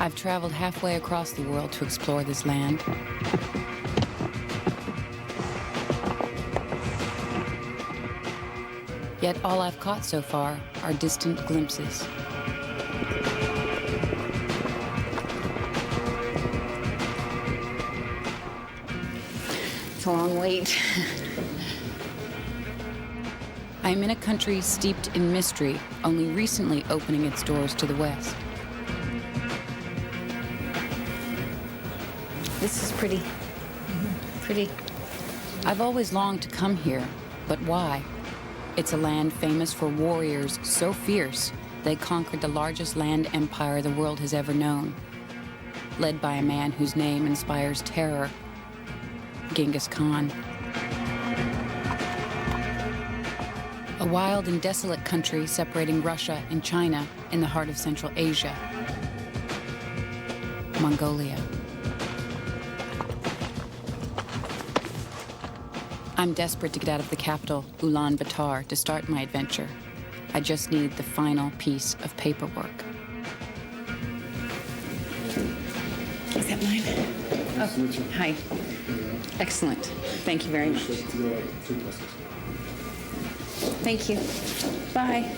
I've traveled halfway across the world to explore this land. Yet all I've caught so far are distant glimpses. It's a long wait. I am in a country steeped in mystery, only recently opening its doors to the West. This is pretty. Pretty. I've always longed to come here, but why? It's a land famous for warriors so fierce they conquered the largest land empire the world has ever known, led by a man whose name inspires terror, Genghis Khan. A wild and desolate country separating Russia and China in the heart of Central Asia, Mongolia. I'm desperate to get out of the capital, Ulaanbaatar, to start my adventure. I just need the final piece of paperwork. Is that mine? Oh, hi. Excellent. Thank you very much. Thank you. Bye.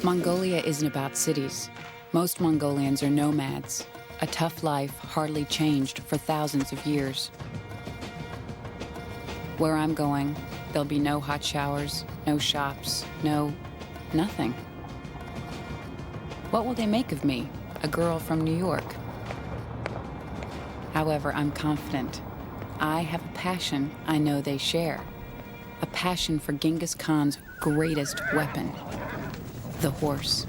Mongolia isn't about cities. Most Mongolians are nomads, a tough life hardly changed for thousands of years. Where I'm going, there'll be no hot showers, no shops, nothing. What will they make of me, a girl from New York? However, I'm confident. I have a passion I know they share. A passion for Genghis Khan's greatest weapon, the horse.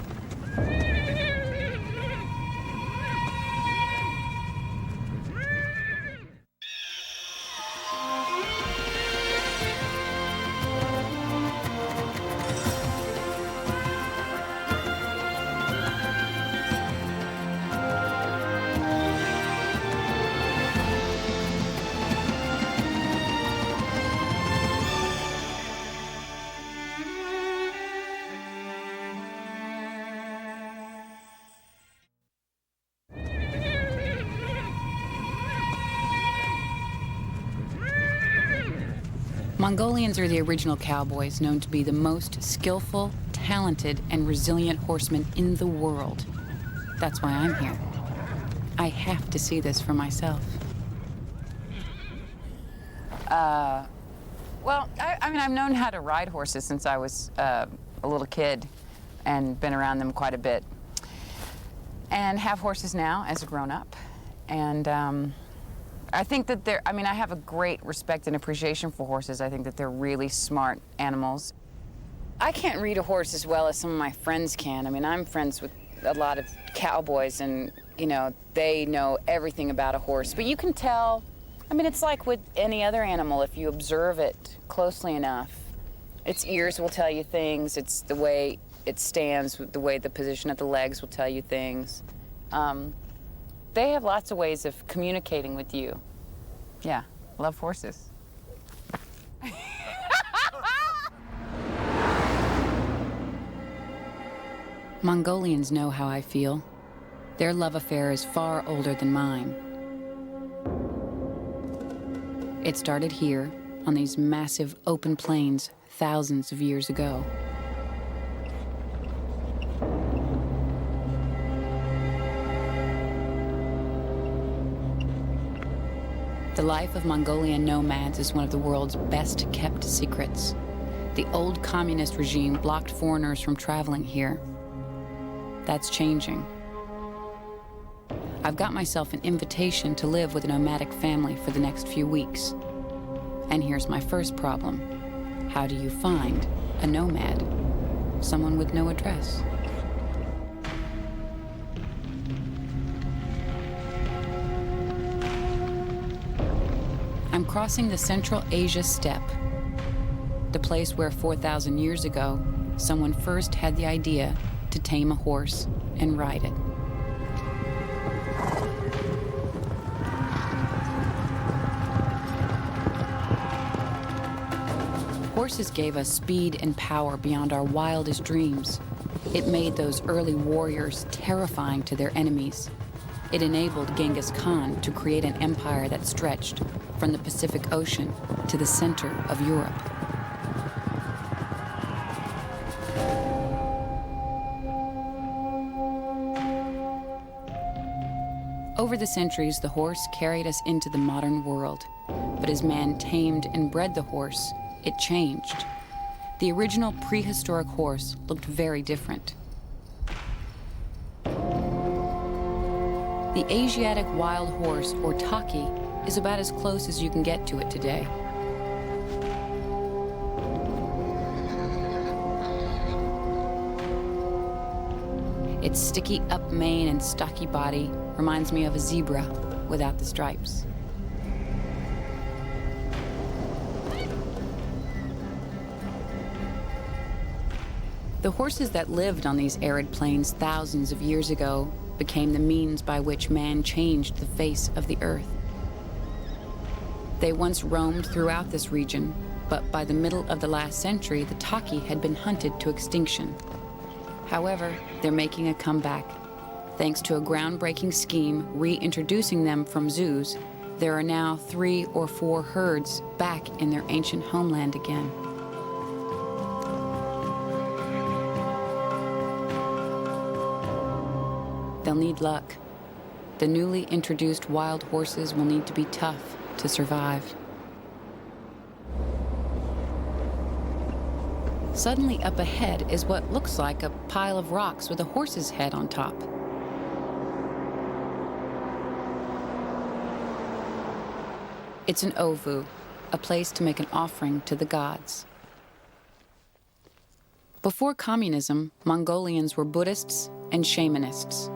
Mongolians are the original cowboys, known to be the most skillful, talented, and resilient horsemen in the world. That's why I'm here. I have to see this for myself. Well, I mean, I've known how to ride horses since I was a little kid and been around them quite a bit. And have horses now as a grown-up. And I think that I have a great respect and appreciation for horses. I think that they're really smart animals. I can't read a horse as well as some of my friends can. I mean, I'm friends with a lot of cowboys and, they know everything about a horse. But you can tell, I mean, it's like with any other animal, if you observe it closely enough. Its ears will tell you things. It's the way it stands, the way the position of the legs will tell you things. They have lots of ways of communicating with you. Yeah, love horses. Mongolians know how I feel. Their love affair is far older than mine. It started here, on these massive open plains, thousands of years ago. The life of Mongolian nomads is one of the world's best-kept secrets. The old communist regime blocked foreigners from traveling here. That's changing. I've got myself an invitation to live with a nomadic family for the next few weeks. And here's my first problem. How do you find a nomad? Someone with no address. I'm crossing the Central Asia steppe, the place where 4,000 years ago, someone first had the idea to tame a horse and ride it. Horses gave us speed and power beyond our wildest dreams. It made those early warriors terrifying to their enemies. It enabled Genghis Khan to create an empire that stretched from the Pacific Ocean to the center of Europe. Over the centuries, the horse carried us into the modern world. But as man tamed and bred the horse, it changed. The original prehistoric horse looked very different. The Asiatic wild horse, or taki, is about as close as you can get to it today. Its sticky up mane and stocky body reminds me of a zebra without the stripes. The horses that lived on these arid plains thousands of years ago became the means by which man changed the face of the earth. They once roamed throughout this region, but by the middle of the last century, the taki had been hunted to extinction. However, they're making a comeback. Thanks to a groundbreaking scheme reintroducing them from zoos, there are now 3 or 4 herds back in their ancient homeland again. They'll need luck. The newly introduced wild horses will need to be tough to survive. Suddenly up ahead is what looks like a pile of rocks with a horse's head on top. It's an ovu, a place to make an offering to the gods. Before communism, Mongolians were Buddhists and shamanists.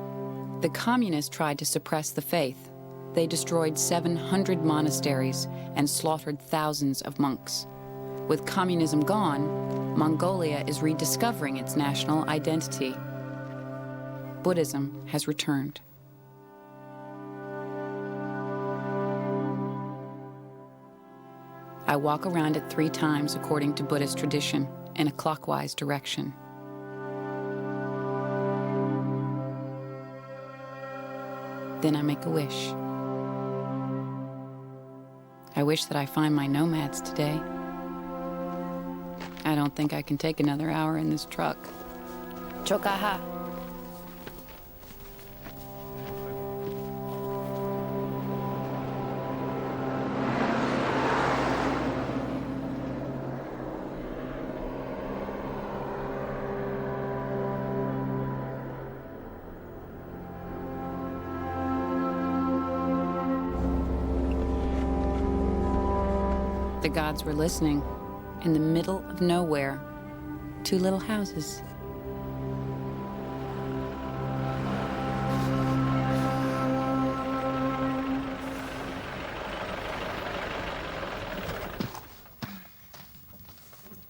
The communists tried to suppress the faith. They destroyed 700 monasteries and slaughtered thousands of monks. With communism gone, Mongolia is rediscovering its national identity. Buddhism has returned. I walk around it 3 times according to Buddhist tradition, in a clockwise direction. Then I make a wish. I wish that I find my nomads today. I don't think I can take another hour in this truck. Chokaha. The gods were listening. In the middle of nowhere, 2 little houses.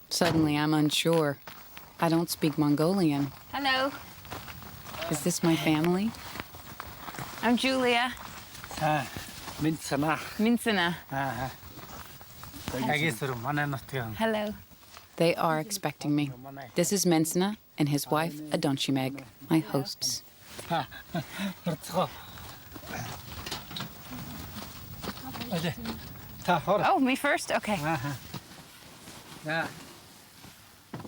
Suddenly, I'm unsure. I don't speak Mongolian. Hello. Is this my family? I'm Julia. Mintsana. Minsana. Hello. They are expecting me. This is Mensana and his wife, Adonchimeg, my hosts. Oh, me first? Okay.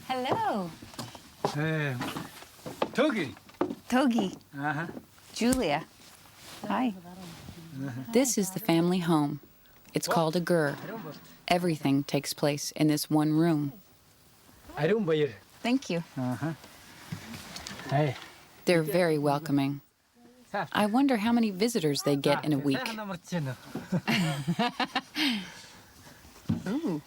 Hello. Togi. Togi. Julia. Hi. This is the family home. It's called a gur. Everything takes place in this one room. Thank you. They're very welcoming. I wonder how many visitors they get in a week. Ooh.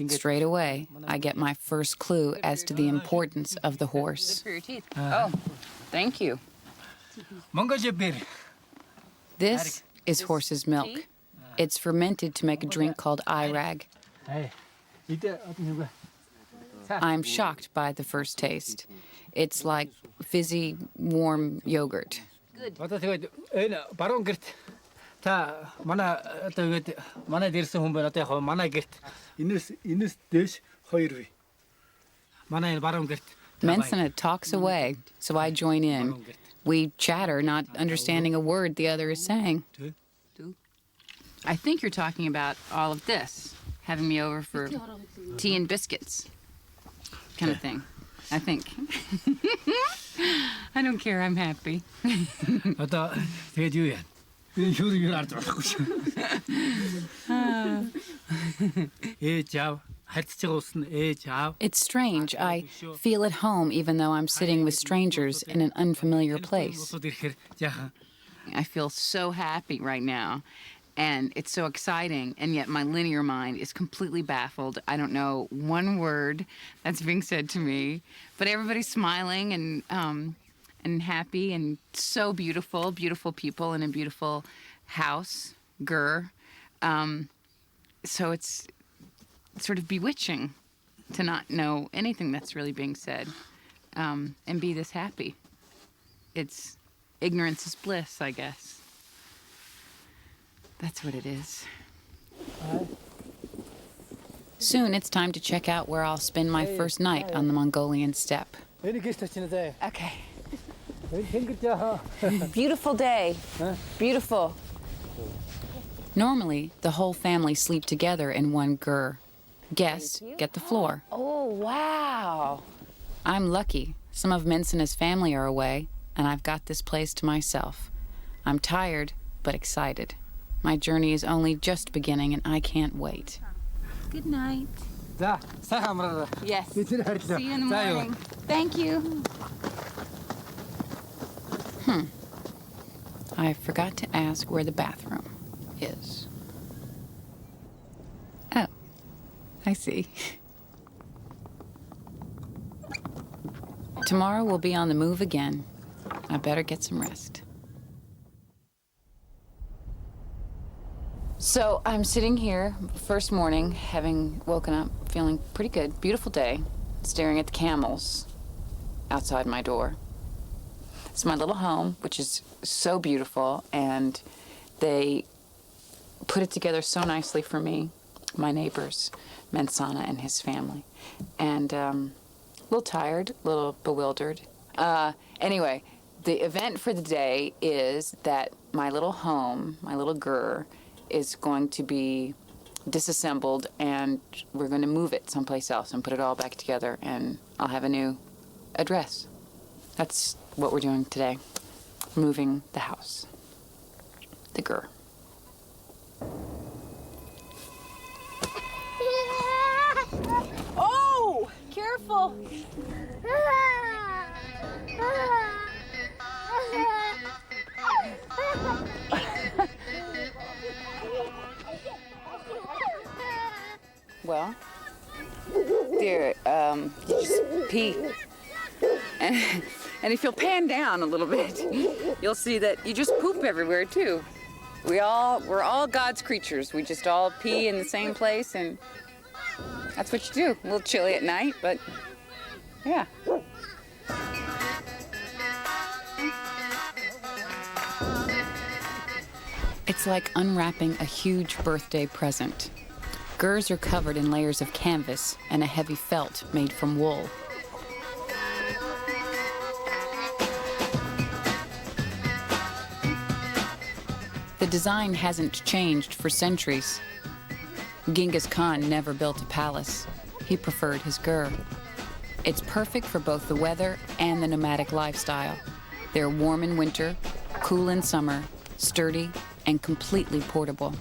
Straight away, I get my first clue as to the importance of the horse. For your teeth. Oh, thank you. This is horse's milk. It's fermented to make a drink called irag. I'm shocked by the first taste. It's like fizzy, warm yogurt. Mensana talks away, so I join in. We chatter, not understanding a word the other is saying. I think you're talking about all of this, having me over for tea and biscuits, kind of thing. I think. I don't care, I'm happy. It's strange. I feel at home even though I'm sitting with strangers in an unfamiliar place. I feel so happy right now, and it's so exciting, and yet my linear mind is completely baffled. I don't know one word that's being said to me, but everybody's smiling and happy and so beautiful, beautiful people in a beautiful house, Gur. So it's sort of bewitching to not know anything that's really being said and be this happy. It's ignorance is bliss, I guess. That's what it is. Soon it's time to check out where I'll spend my first night on the Mongolian steppe. Okay. Beautiful day. Beautiful. Normally, the whole family sleep together in one gur. Guests get the floor. Oh, wow. I'm lucky. Some of Mensana's family are away, and I've got this place to myself. I'm tired, but excited. My journey is only just beginning, and I can't wait. Good night. Yes. See you in the morning. Thank you. I forgot to ask where the bathroom is. Oh, I see. Tomorrow we'll be on the move again. I better get some rest. So I'm sitting here, first morning, having woken up, feeling pretty good. Beautiful day, staring at the camels outside my door. It's my little home, which is so beautiful, and they put it together so nicely for me, my neighbors, Mensana and his family. And a little tired, a little bewildered. Anyway, the event for the day is that my little home, my little gur, is going to be disassembled, and we're going to move it someplace else and put it all back together, and I'll have a new address. That's what we're doing today, moving the house, the gur. Oh, careful. Well, dear, you just pee. And if you'll pan down a little bit, you'll see that you just poop everywhere too. We're all God's creatures. We just all pee in the same place, and that's what you do. A little chilly at night, but yeah. It's like unwrapping a huge birthday present. Gurs are covered in layers of canvas and a heavy felt made from wool. The design hasn't changed for centuries. Genghis Khan never built a palace. He preferred his gur. It's perfect for both the weather and the nomadic lifestyle. They're warm in winter, cool in summer, sturdy, and completely portable.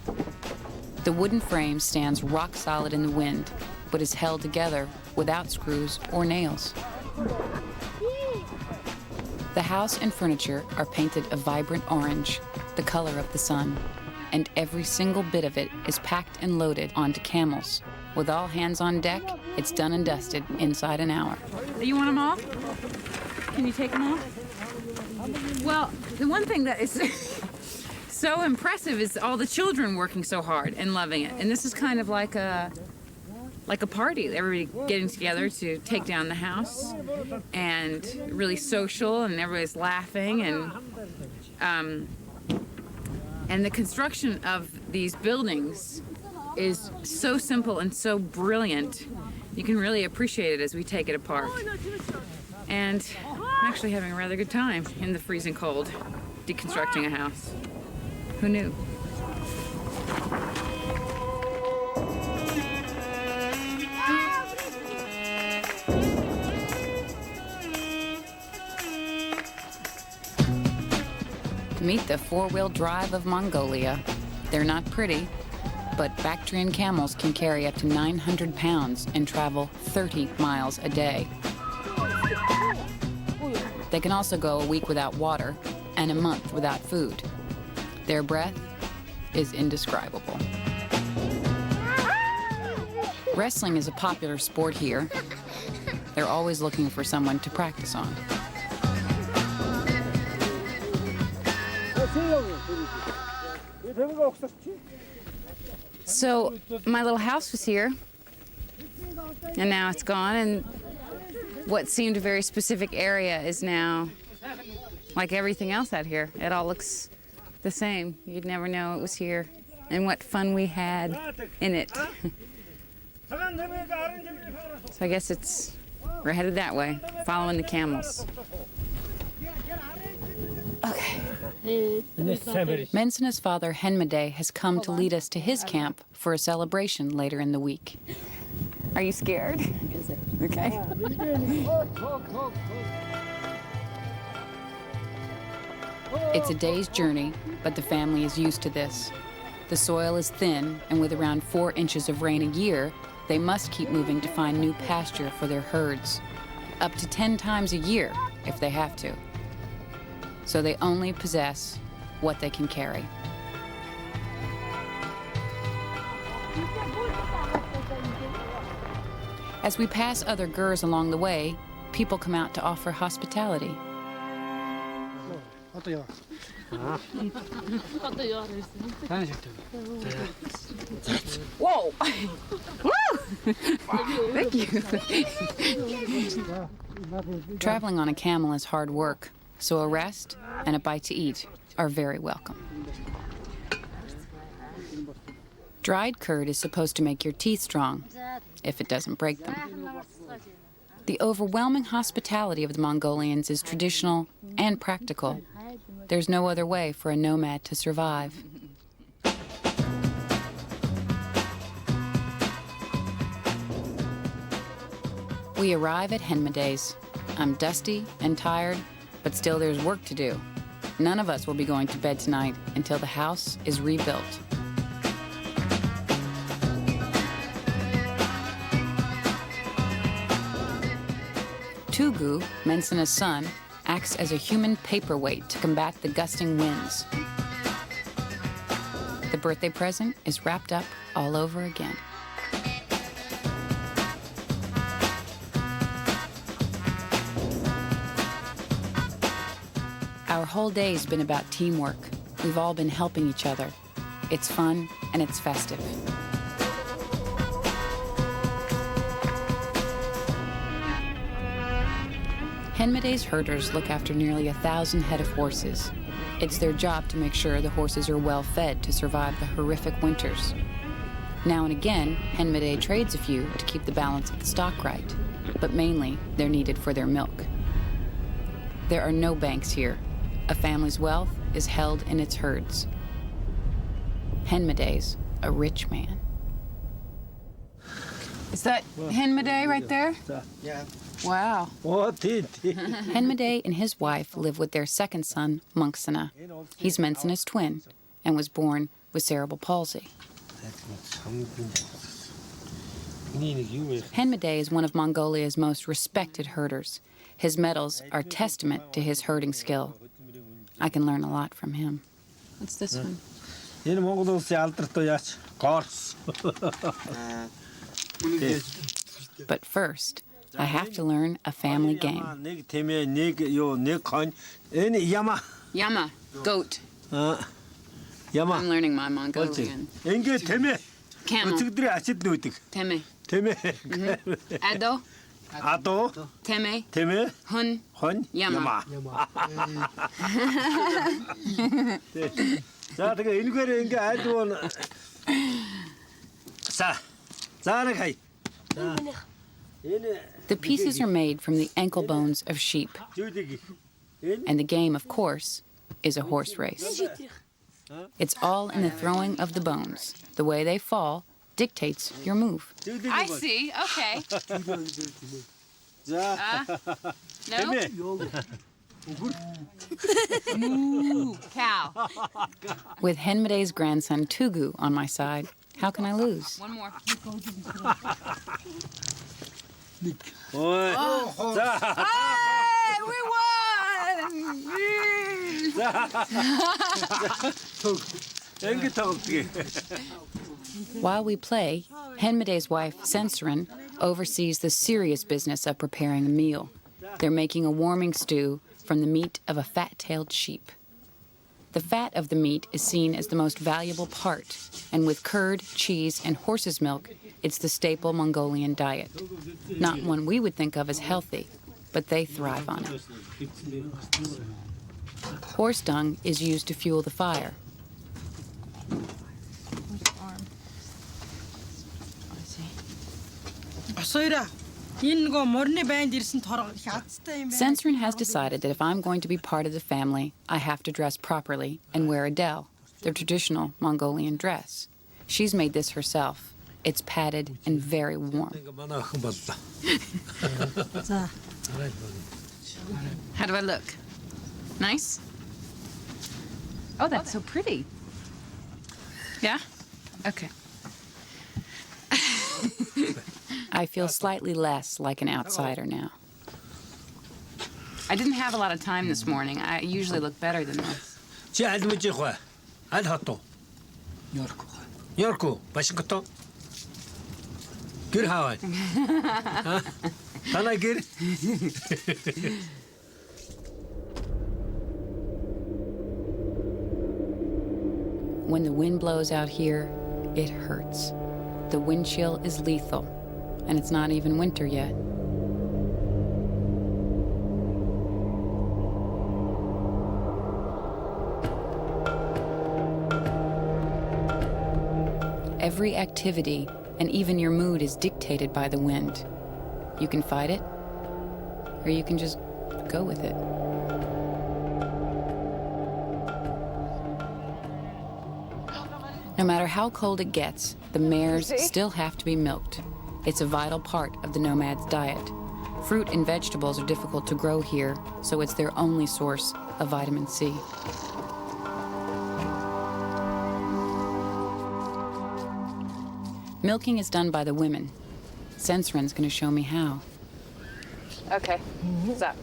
The wooden frame stands rock solid in the wind, but is held together without screws or nails. The house and furniture are painted a vibrant orange, the color of the sun, and every single bit of it is packed and loaded onto camels. With all hands on deck, it's done and dusted inside an hour. You want them off? Can you take them off? Well, the one thing that is so impressive is all the children working so hard and loving it. And this is kind of like a party, everybody getting together to take down the house, and really social, and everybody's laughing, and the construction of these buildings is so simple and so brilliant. You can really appreciate it as we take it apart. And I'm actually having a rather good time in the freezing cold, deconstructing a house. Who knew? Meet the four-wheel drive of Mongolia. They're not pretty, but Bactrian camels can carry up to 900 pounds and travel 30 miles a day. They can also go a week without water and a month without food. Their breath is indescribable. Wrestling is a popular sport here. They're always looking for someone to practice on. So my little house was here, and now it's gone, and what seemed a very specific area is now like everything else out here. It all looks the same. You'd never know it was here, and what fun we had in it. So I guess we're headed that way, following the camels. Okay. Mensena's father, Henmade, has come to lead us to his camp for a celebration later in the week. Are you scared? Okay. It's a day's journey, but the family is used to this. The soil is thin, and with around 4 inches of rain a year, they must keep moving to find new pasture for their herds, up to 10 times a year if they have to. So they only possess what they can carry. As we pass other gers along the way, people come out to offer hospitality. Whoa! Woo! Thank you. Traveling on a camel is hard work, so a rest and a bite to eat are very welcome. Dried curd is supposed to make your teeth strong, if it doesn't break them. The overwhelming hospitality of the Mongolians is traditional and practical. There's no other way for a nomad to survive. We arrive at Henmade's. I'm dusty and tired, but still there's work to do. None of us will be going to bed tonight until the house is rebuilt. Tugu, Mensena's son, acts as a human paperweight to combat the gusting winds. The birthday present is wrapped up all over again. Our whole day's been about teamwork. We've all been helping each other. It's fun and it's festive. Henmade's herders look after nearly 1,000 head of horses. It's their job to make sure the horses are well fed to survive the horrific winters. Now and again, Henmade trades a few to keep the balance of the stock right, but mainly they're needed for their milk. There are no banks here. A family's wealth is held in its herds. Henmade's a rich man. Is that Henmade right there? Yeah. Wow. Henmade and his wife live with their second son, Munksena. He's Mensena's twin and was born with cerebral palsy. Henmade is one of Mongolia's most respected herders. His medals are testament to his herding skill. I can learn a lot from him. What's this one? But first, I have to learn a family game. Yama, goat. I'm Yama. learning my Mongolian. Camel. Teme. Ado. Ado. Teme. Teme. Hun. Hun. Yama. 자, 내가 일거리 인게 아주 자, 자네 가이. The pieces are made from the ankle bones of sheep. And the game, of course, is a horse race. It's all in the throwing of the bones. The way they fall dictates your move. I see. Okay. No? Moo. Cow. With Henmade's grandson Tugu on my side, how can I lose? One more. Hey, we won! While we play, Henmade's wife, Sensorin, oversees the serious business of preparing a meal. They're making a warming stew from the meat of a fat-tailed sheep. The fat of the meat is seen as the most valuable part, and with curd, cheese, and horse's milk, it's the staple Mongolian diet. Not one we would think of as healthy, but they thrive on it. Horse dung is used to fuel the fire. Sensorin has decided that if I'm going to be part of the family, I have to dress properly and wear a del, their traditional Mongolian dress. She's made this herself. It's padded and very warm. How do I look? Nice? Oh, that's so pretty. Yeah? Okay. I feel slightly less like an outsider now. I didn't have a lot of time this morning. I usually look better than this. Good, Howard. Can I get it? When the wind blows out here, it hurts. The wind chill is lethal, and it's not even winter yet. Every activity and even your mood is dictated by the wind. You can fight it, or you can just go with it. No matter how cold it gets, the mares still have to be milked. It's a vital part of the nomad's diet. Fruit and vegetables are difficult to grow here, so it's their only source of vitamin C. Milking is done by the women. Sensorin's going to show me how. Okay. What's up?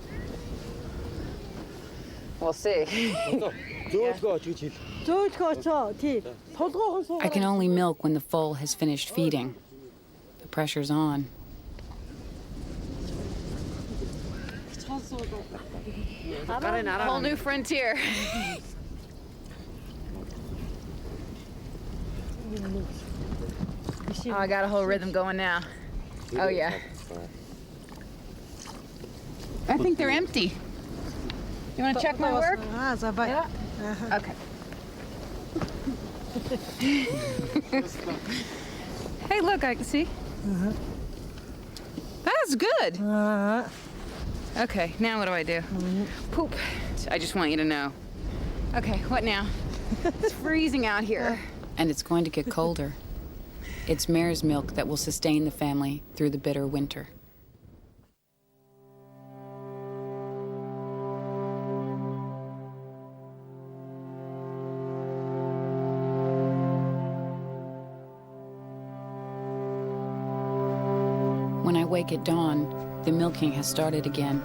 We'll see. I can only milk when the foal has finished feeding. The pressure's on. Whole new frontier. Oh, I got a whole rhythm going now. Oh, yeah. I think they're empty. You want to check my work? Yeah. Okay. Hey, look, I can see. That's good. Okay, now what do I do? Poop. I just want you to know. Okay, what now? It's freezing out here. And it's going to get colder. It's mare's milk that will sustain the family through the bitter winter. When I wake at dawn, the milking has started again.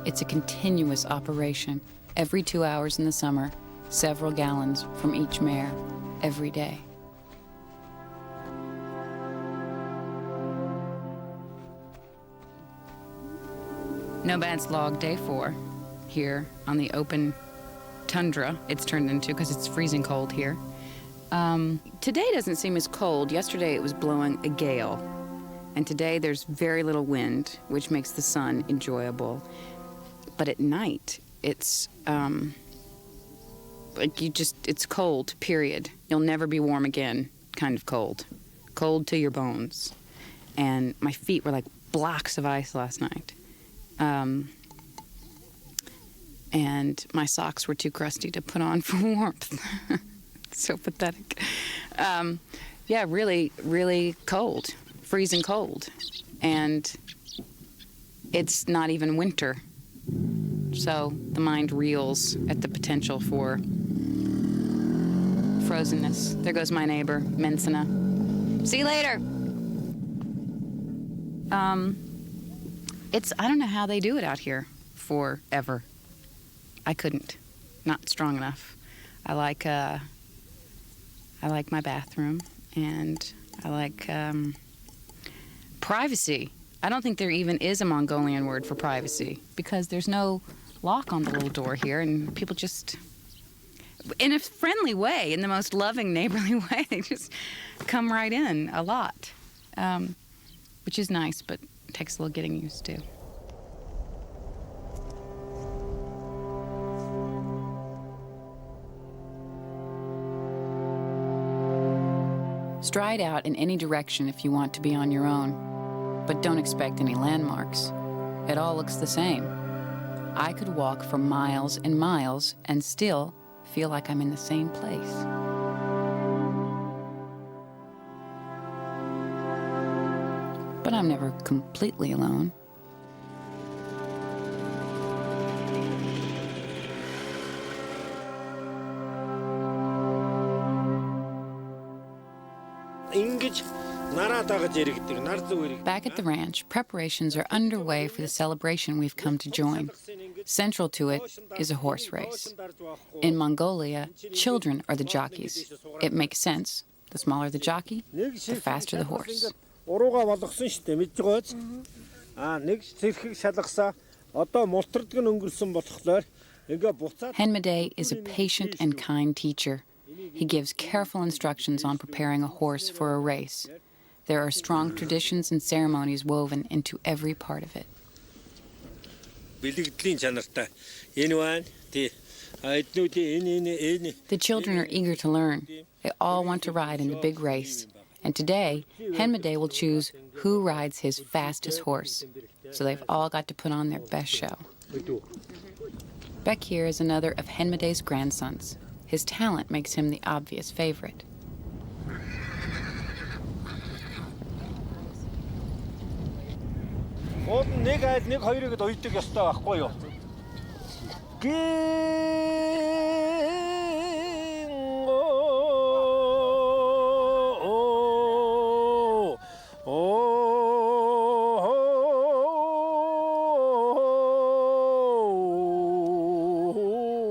It's a continuous operation. Every 2 hours in the summer, several gallons from each mare, every day. Nomad's log day 4, here on the open tundra it's turned into because it's freezing cold here. Today doesn't seem as cold. Yesterday it was blowing a gale. And today there's very little wind, which makes the sun enjoyable. But at night, it's it's cold, period. You'll never be warm again, kind of cold. Cold to your bones. And my feet were like blocks of ice last night. And my socks were too crusty to put on for warmth. So pathetic. Yeah, really, really cold, freezing cold. And it's not even winter. So the mind reels at the potential for frozenness. There goes my neighbor, Mensana. See you later. I don't know how they do it out here forever. I couldn't. Not strong enough. I like my bathroom, and I like privacy. I don't think there even is a Mongolian word for privacy, because there's no lock on the little door here, and people just, in a friendly way, in the most loving, neighborly way, they just come right in a lot, which is nice, but takes a little getting used to. Stride out in any direction if you want to be on your own, but don't expect any landmarks. It all looks the same. I could walk for miles and miles and still feel like I'm in the same place. But I'm never completely alone. Back at the ranch, preparations are underway for the celebration we've come to join. Central to it is a horse race. In Mongolia, children are the jockeys. It makes sense. The smaller the jockey, the faster the horse. Henmade is a patient and kind teacher. He gives careful instructions on preparing a horse for a race. There are strong traditions and ceremonies woven into every part of it. The children are eager to learn. They all want to ride in the big race. And today, Henmade will choose who rides his fastest horse. So they've all got to put on their best show. Beck here is another of Henmade's grandsons. His talent makes him the obvious favorite.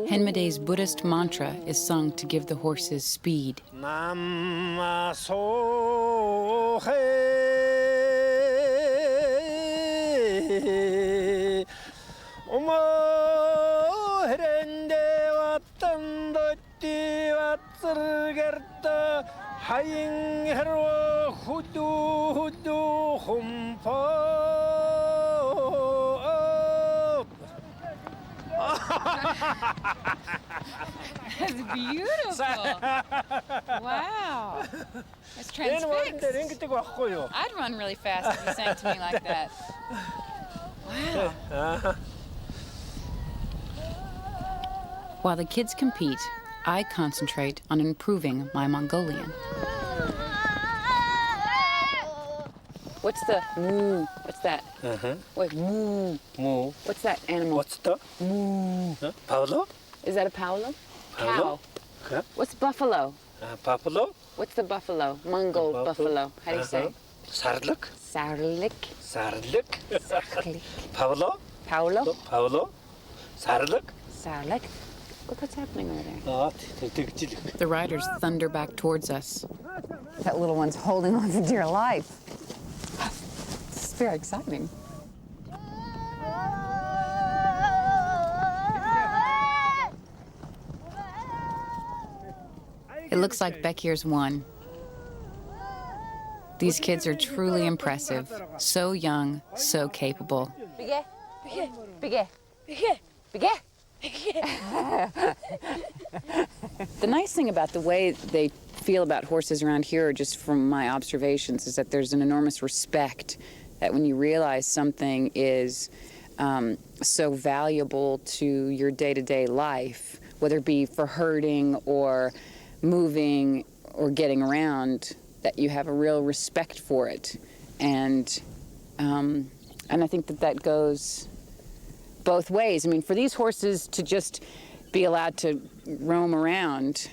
Henmade's Buddhist mantra is sung to give the horses speed. That's beautiful. Wow. That's transfixed. I'd run really fast if you sang to me like that. Wow. While the kids compete, I concentrate on improving my Mongolian. What's the moo? What's that? Wait, moo. Moo. What's that animal? What's the? Moo. Paolo? Is that a paolo? Paolo? Cow. What's buffalo? Buffalo? What's the buffalo? Mongol buffalo. How do you say? Sarlik. Sarlik. Sarlik. Sarlik. Paolo? Paolo. Paolo? Sarlik. Sarlik. Look what's happening over there. The riders thunder back towards us. That little one's holding on for dear life. It's very exciting. It looks like Bekir's won. These kids are truly impressive. So young, so capable. The nice thing about the way they feel about horses around here, just from my observations, is that there's an enormous respect that when you realize something is so valuable to your day-to-day life, whether it be for herding or moving or getting around, that you have a real respect for it. And I think that goes both ways. I mean, for these horses to just be allowed to roam around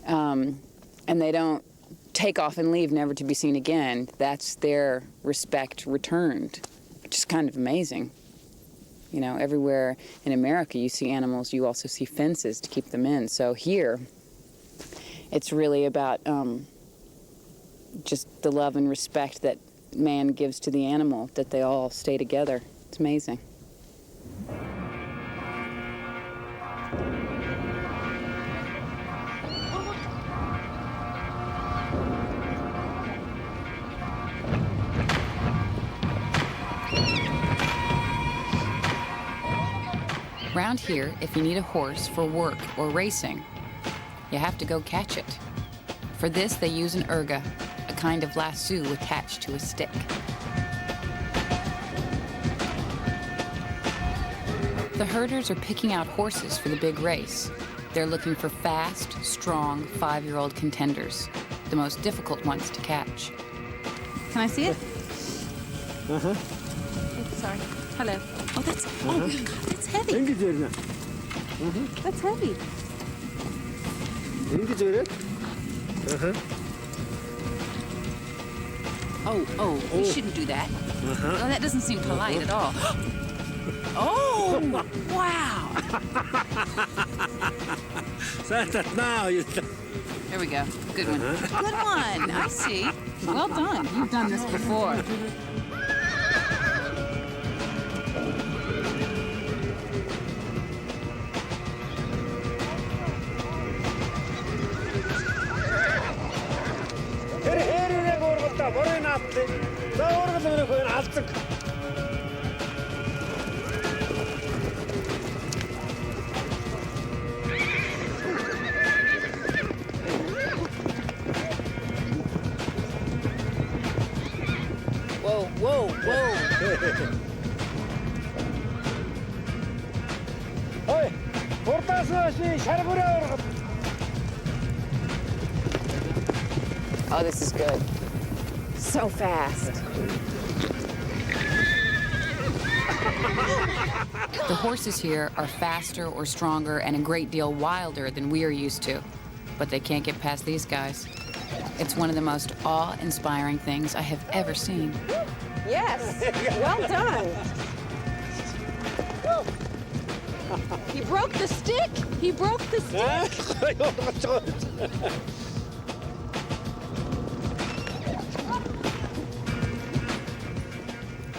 and they don't take off and leave, never to be seen again, that's their respect returned, which is kind of amazing. You know, everywhere in America you see animals, you also see fences to keep them in. So here, it's really about just the love and respect that man gives to the animal, that they all stay together. It's amazing. Around here, if you need a horse for work or racing, you have to go catch it. For this, they use an urga, a kind of lasso attached to a stick. The herders are picking out horses for the big race. They're looking for fast, strong, 5-year-old contenders, the most difficult ones to catch. Can I see it? Uh-huh. Sorry. Hello. Oh, that's, oh my God, that's heavy. That's heavy. Oh, you shouldn't do that. No, that doesn't seem polite at all. Oh, wow. There we go. Good one. Good one. I see. Well done. You've done this before. Whoa. Oh, this is good. So fast. The horses here are faster or stronger and a great deal wilder than we are used to, but they can't get past these guys. It's one of the most awe-inspiring things I have ever seen. Yes. Well done. He broke the stick. He broke the stick.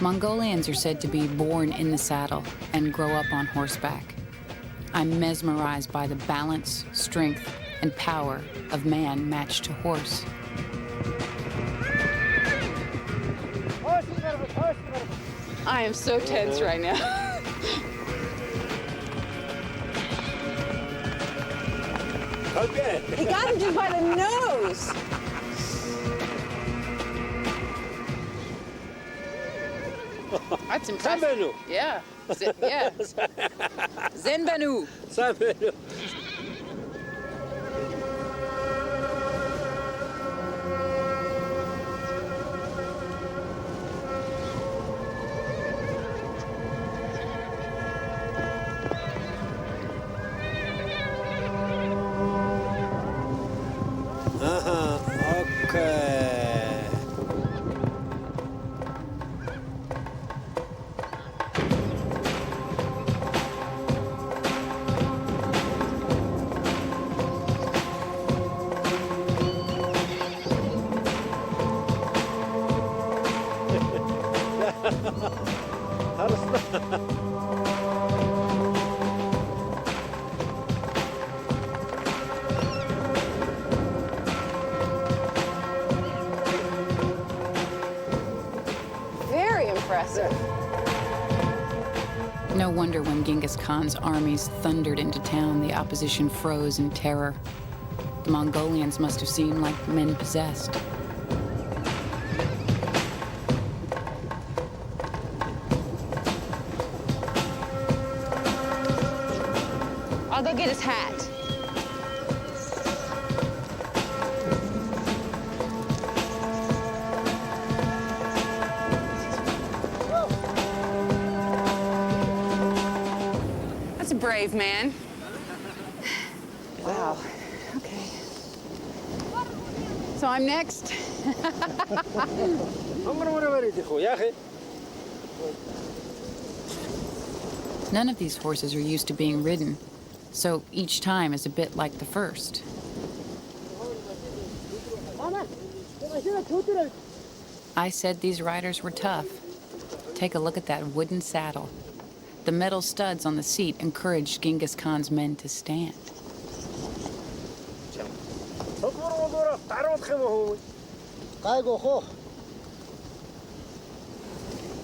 Mongolians are said to be born in the saddle and grow up on horseback. I'm mesmerized by the balance, strength, and power of man matched to horse. I am so tense right now. Okay. He got him just by the nose. That's impressive. Yeah. Yeah. Zenbanu. Okay. Very impressive. No wonder when Genghis Khan's armies thundered into town, the opposition froze in terror. The Mongolians must have seemed like men possessed. get his hat. That's a brave man. Wow. Okay. So I'm next. None of these horses are used to being ridden, so each time is a bit like the first. I said these riders were tough. Take a look at that wooden saddle. The metal studs on the seat encouraged Genghis Khan's men to stand.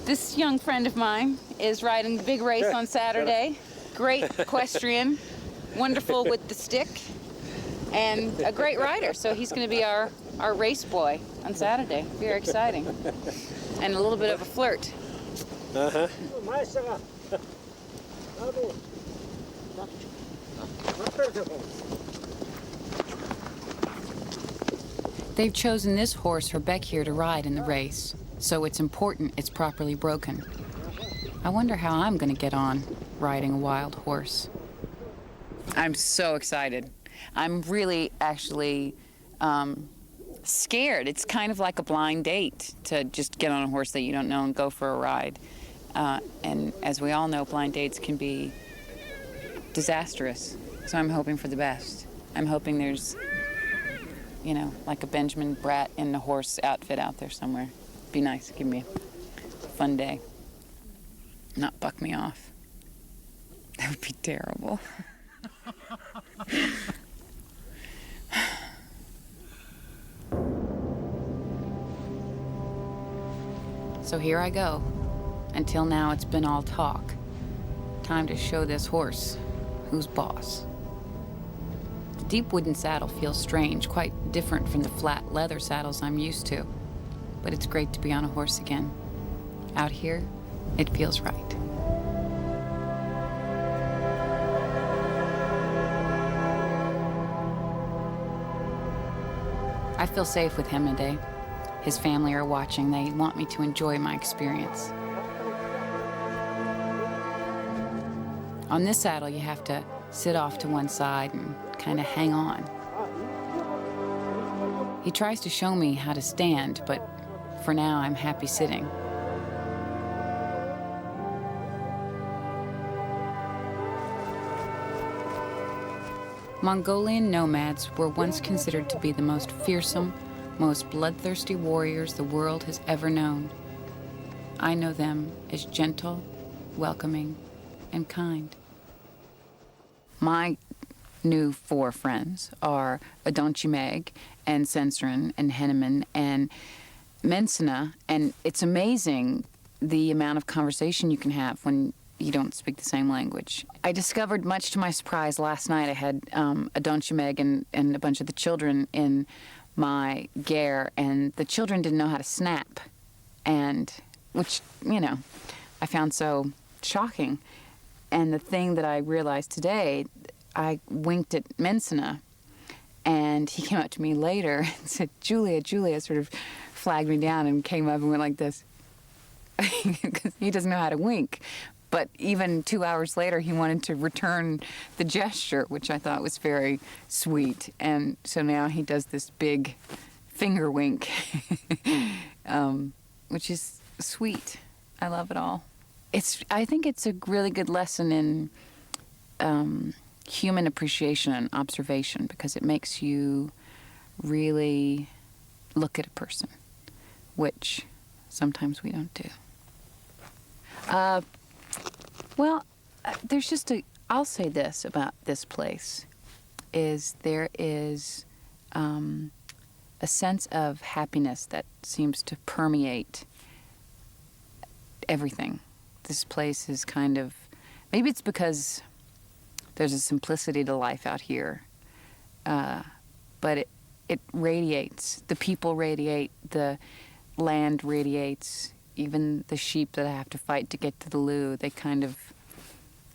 This young friend of mine is riding the big race on Saturday. Great equestrian, wonderful with the stick, and a great rider. So he's going to be our race boy on Saturday. Very exciting. And a little bit of a flirt. Uh-huh. They've chosen this horse for Beck here to ride in the race, so it's important it's properly broken. I wonder how I'm going to get on riding a wild horse. I'm so excited. I'm really actually scared. It's kind of like a blind date to just get on a horse that you don't know and go for a ride. And as we all know, blind dates can be disastrous. So I'm hoping for the best. I'm hoping there's, you know, like a Benjamin Bratt in a horse outfit out there somewhere. Be nice, give me a fun day. Not buck me off. That would be terrible. So here I go. Until now, it's been all talk. Time to show this horse who's boss. The deep wooden saddle feels strange, quite different from the flat leather saddles I'm used to. But it's great to be on a horse again. Out here, it feels right. I feel safe with him today. His family are watching. They want me to enjoy my experience. On this saddle, you have to sit off to one side and kind of hang on. He tries to show me how to stand, but for now, I'm happy sitting. Mongolian nomads were once considered to be the most fearsome, most bloodthirsty warriors the world has ever known. I know them as gentle, welcoming, and kind. My new 4 friends are Adonchimeg and Sensrin and Henneman and Mensana, and it's amazing the amount of conversation you can have when you don't speak the same language. I discovered, much to my surprise, last night I had Adonchimeg and a bunch of the children in my ger, and the children didn't know how to snap, and which, you know, I found so shocking. And the thing that I realized today, I winked at Mensana, and he came up to me later and said, Julia, sort of flagged me down and came up and went like this, because he doesn't know how to wink. But even 2 hours later, he wanted to return the gesture, which I thought was very sweet. And so now he does this big finger wink, which is sweet. I love it all. I think it's a really good lesson in human appreciation and observation, because it makes you really look at a person, which sometimes we don't do. There's just I'll say this about this place, is there is a sense of happiness that seems to permeate everything. This place is kind of, maybe it's because there's a simplicity to life out here, but it radiates. The people radiate, the land radiates, even the sheep that I have to fight to get to the loo, they kind of,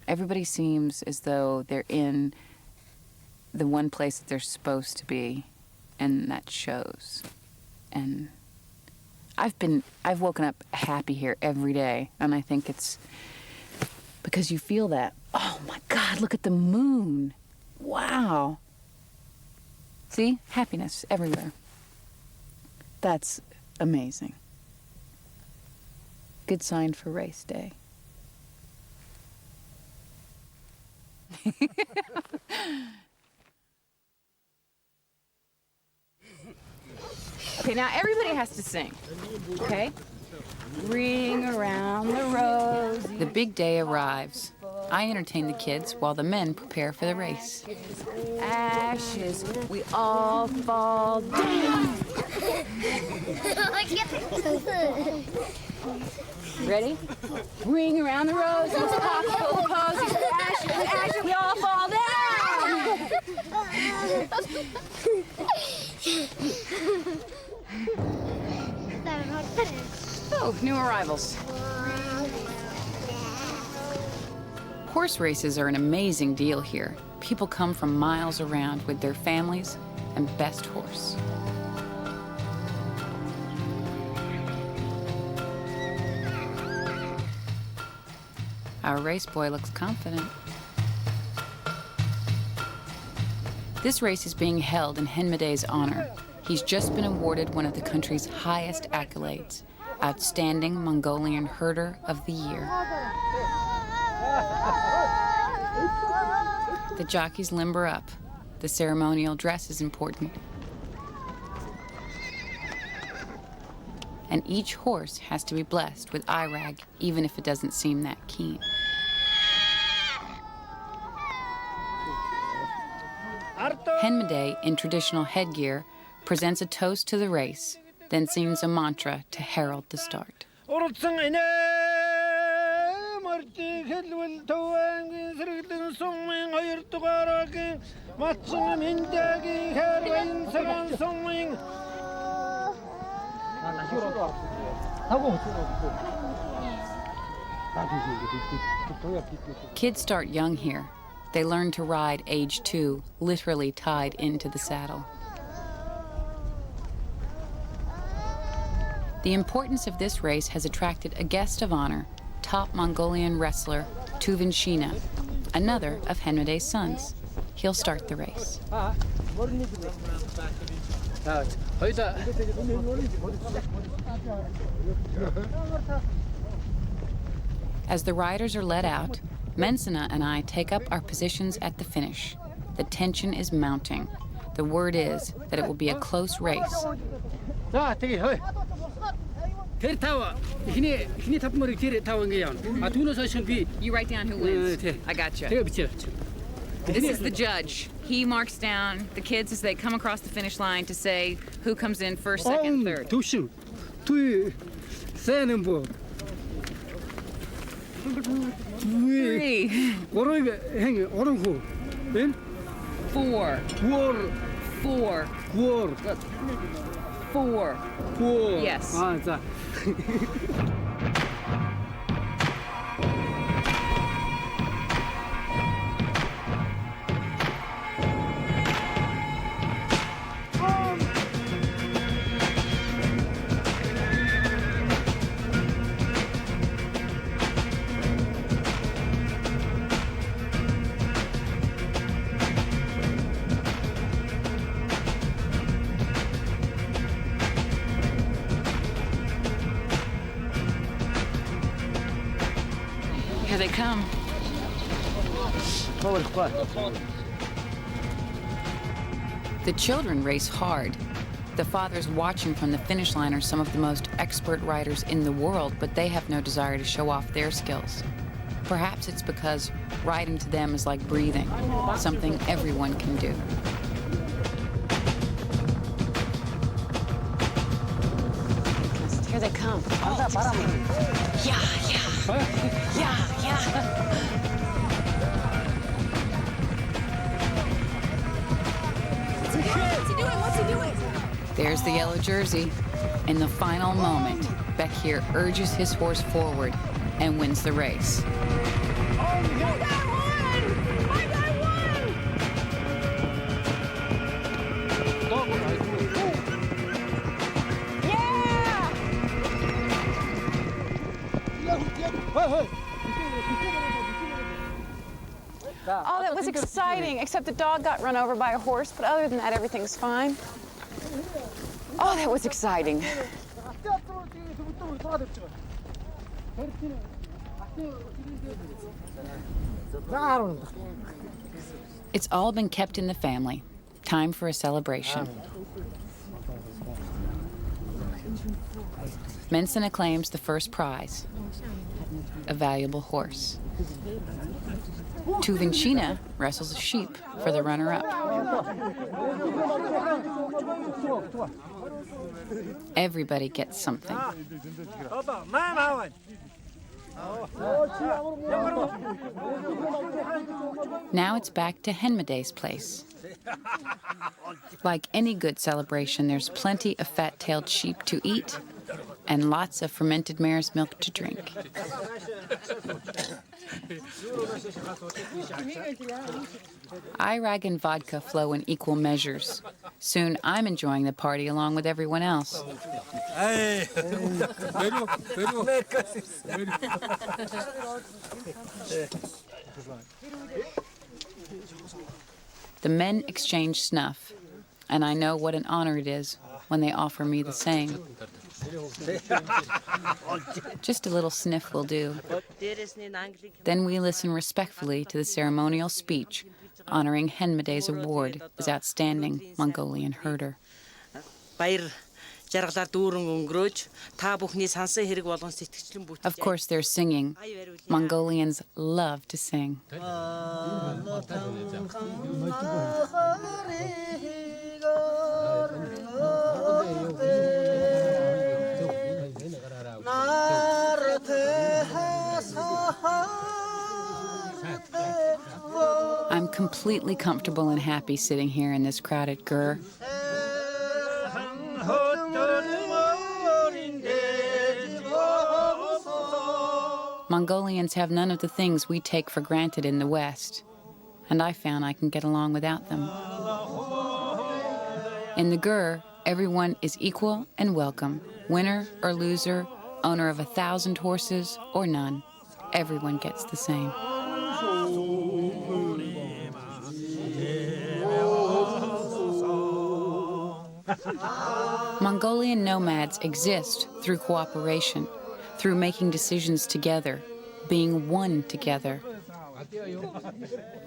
everybody seems as though they're in the one place that they're supposed to be, and that shows. And I've woken up happy here every day, and I think it's because you feel that. Oh my God, look at the moon. Wow. See? Happiness everywhere. That's amazing. Good sign for race day. Okay, now everybody has to sing, okay? Ring around the rosy. The big day arrives. I entertain the kids while the men prepare for the race. Ashes, we all fall down. Ready? Ring around the roses, pop full of posies. Ashes, ashes, we all fall down. Oh, new arrivals. Horse races are an amazing deal here. People come from miles around with their families and best horse. Our race boy looks confident. This race is being held in Henmeday's honor. He's just been awarded one of the country's highest accolades, Outstanding Mongolian Herder of the Year. The jockeys limber up. The ceremonial dress is important. And each horse has to be blessed with eye rag, even if it doesn't seem that keen. Henmeday, in traditional headgear, presents a toast to the race, then sings a mantra to herald the start. Kids start young here. They learn to ride age 2, literally tied into the saddle. The importance of this race has attracted a guest of honor, top Mongolian wrestler fr8nh, another of Henmeday's sons. He'll start the race. As the riders are led out, Mensana and I take up our positions at the finish. The tension is mounting. The word is that it will be a close race. You write down who wins. I gotcha. This is the judge. He marks down the kids as they come across the finish line to say who comes in first, second, third. 3, 4, 4. Yes. Here they come. The children race hard. The fathers watching from the finish line are some of the most expert riders in the world, but they have no desire to show off their skills. Perhaps it's because riding to them is like breathing, something everyone can do. Here they come. Oh, yeah. What's he doing? There's the yellow jersey. In the final moment, Bekir urges his horse forward and wins the race. Oh, that was exciting, except the dog got run over by a horse, but other than that, everything's fine. Oh, that was exciting. It's all been kept in the family. Time for a celebration. Mensana claims the first prize, a valuable horse. fr8nh wrestles a sheep for the runner-up. Everybody gets something. Now it's back to Henmaday's place. Like any good celebration, there's plenty of fat-tailed sheep to eat and lots of fermented mare's milk to drink. Irag and vodka flow in equal measures. Soon I'm enjoying the party along with everyone else. The men exchange snuff, and I know what an honor it is when they offer me the same. Just a little sniff will do. Then we listen respectfully to the ceremonial speech honoring Henmaday's award as Outstanding Mongolian Herder. Of course, there's singing. Mongolians love to sing. I'm completely comfortable and happy sitting here in this crowded gur. Mongolians have none of the things we take for granted in the West, and I found I can get along without them. In the gur, everyone is equal and welcome, winner or loser, owner of 1,000 horses or none. Everyone gets the same. Mongolian nomads exist through cooperation, through making decisions together, being one together.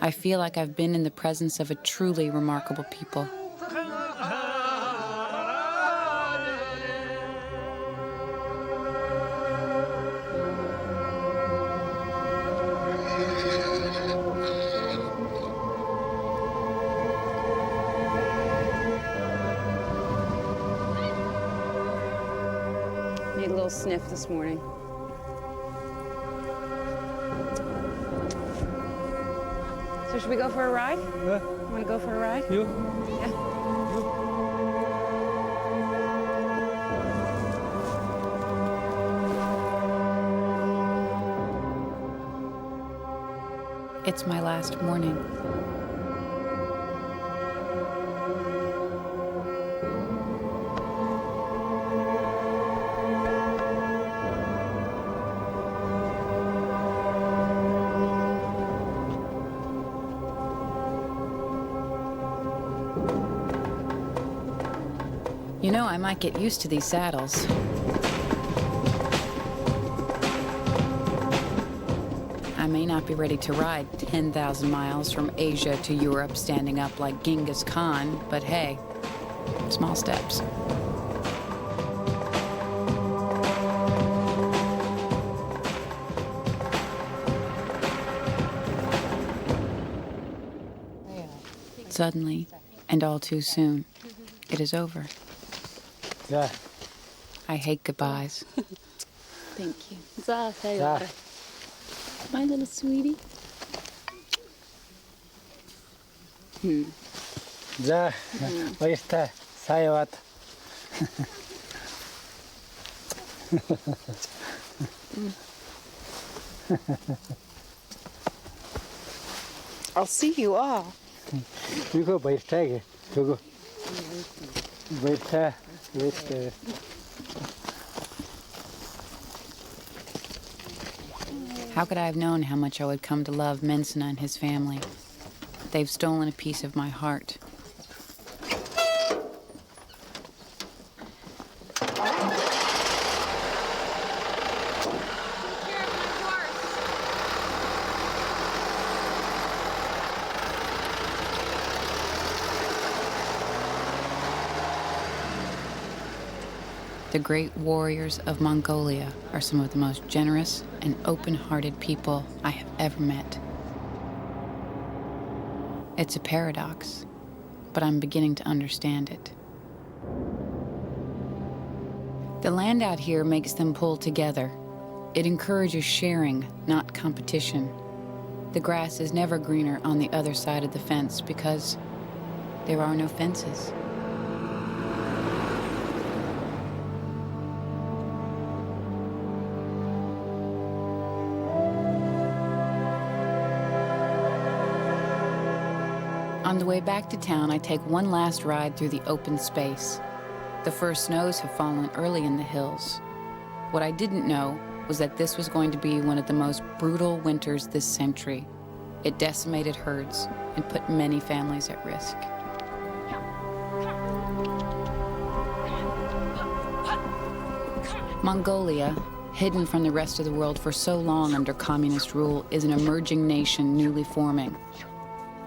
I feel like I've been in the presence of a truly remarkable people. Need a little sniff this morning. So should we go for a ride? Yeah. Want to go for a ride? You? Yeah. It's my last morning. You know, I might get used to these saddles. I may not be ready to ride 10,000 miles from Asia to Europe standing up like Genghis Khan, but hey, small steps. Suddenly, and all too soon, it is over. Yeah. I hate goodbyes. Thank you. My little sweetie. Ja, oista saivat. I'll see you all. You go बैठेगे, you go. बैठा, बैठ. How could I have known how much I would come to love Mensana and his family? They've stolen a piece of my heart. The great warriors of Mongolia are some of the most generous and open-hearted people I have ever met. It's a paradox, but I'm beginning to understand it. The land out here makes them pull together. It encourages sharing, not competition. The grass is never greener on the other side of the fence because there are no fences. On the way back to town, I take one last ride through the open space. The first snows have fallen early in the hills. What I didn't know was that this was going to be one of the most brutal winters this century. It decimated herds and put many families at risk. Mongolia, hidden from the rest of the world for so long under communist rule, is an emerging nation newly forming.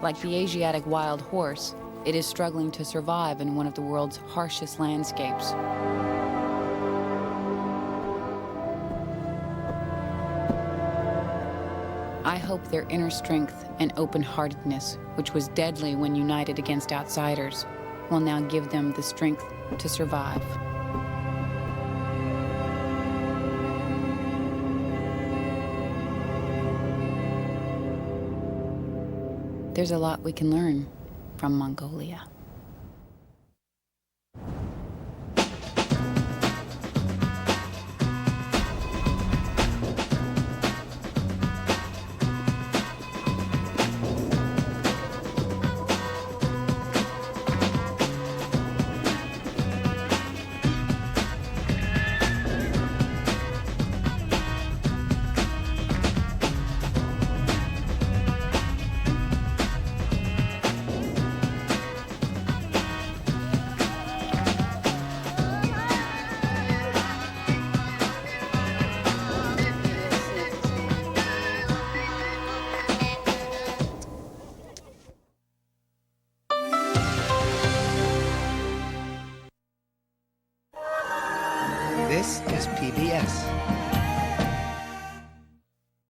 Like the Asiatic wild horse, it is struggling to survive in one of the world's harshest landscapes. I hope their inner strength and open-heartedness, which was deadly when united against outsiders, will now give them the strength to survive. There's a lot we can learn from Mongolia. This is PBS.